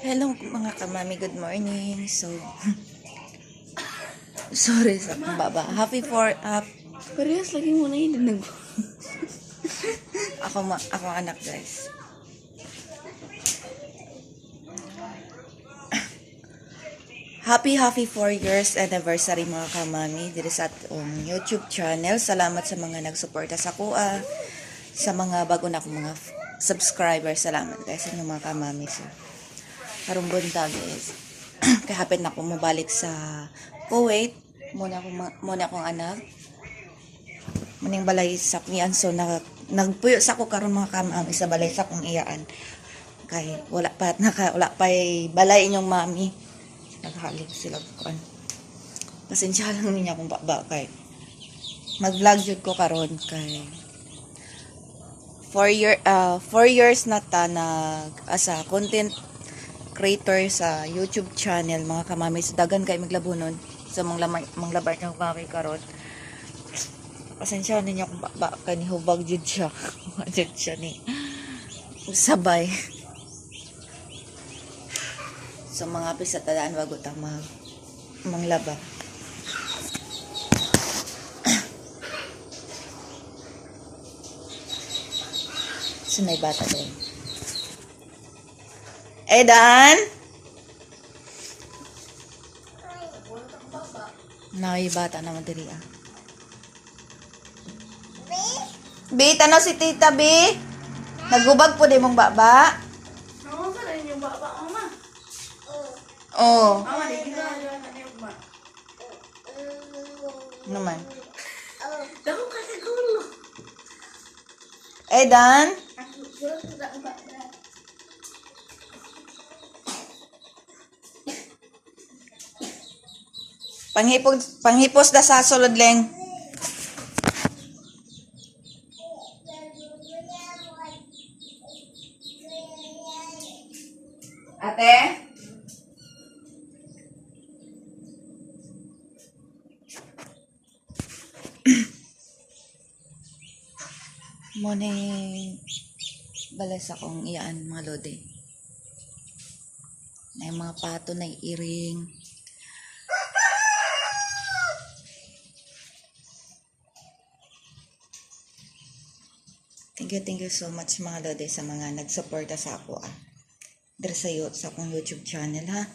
Hello mga kamami, good morning. So, sorry sa baba. Parehas lagi mo na yun. Ako anak guys. Happy 4 years anniversary mga kamami dito sa atong YouTube channel. Salamat sa mga nagsuporta sa kuha, sa mga bago na akong mga subscribers. Salamat guys sa mga kamami. So, karong buntag is kahapit na ako mabalik sa Kuwait. Muna akong anak. Muning balay sa niyan. So nagpuyo sa ko karon mga kamami sa balay sa kong iyaan. Kay wala pa balay inyong mami. Naghalik sila kon. Pasensya lang niya kung baba kay mag-vlog jud ko karon kay 4 years na ta asa content creator sa YouTube channel mga kamami. So dagan kay maglabunon sa manglabar ng kamay karon. Pasensya ninyo kung baba kani hubag jud siya. Jud siya ni sabay. So mga pisa tadaan bago ta manglaba. Sunay bata din. Dan? Nay bata naman diri ah. Bi, tanaw si Tita Bi. Nagubag po di mong baba. Ano sa rin yung baba, mama? Oh. Mama, di kita na yung baba. Naman. Dako ka sa gulo. Dan? Panghipos da sa sulod leng. Ate? Morning. Balas akong iyaan mga lode. Na yung mga pato na iring. Thank you so much mga lode sa mga nagsuporta sa ako Dere sa akong YouTube channel ha.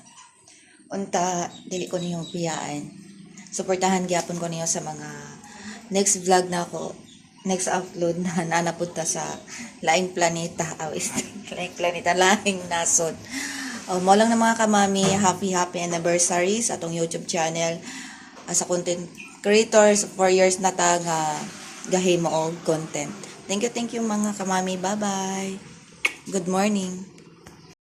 Unta, dili ko niyo piyaan. Suportahan gyapon ko niyo sa mga next vlog na ako. Next upload na nanapunta sa laing planeta. Laing planeta, laing nasod. Mo lang na mga kamami, happy anniversary sa atong YouTube channel. As a content creator, 4 years na ta nga gahi mo og content. Thank you mga kamami. Bye-bye. Good morning.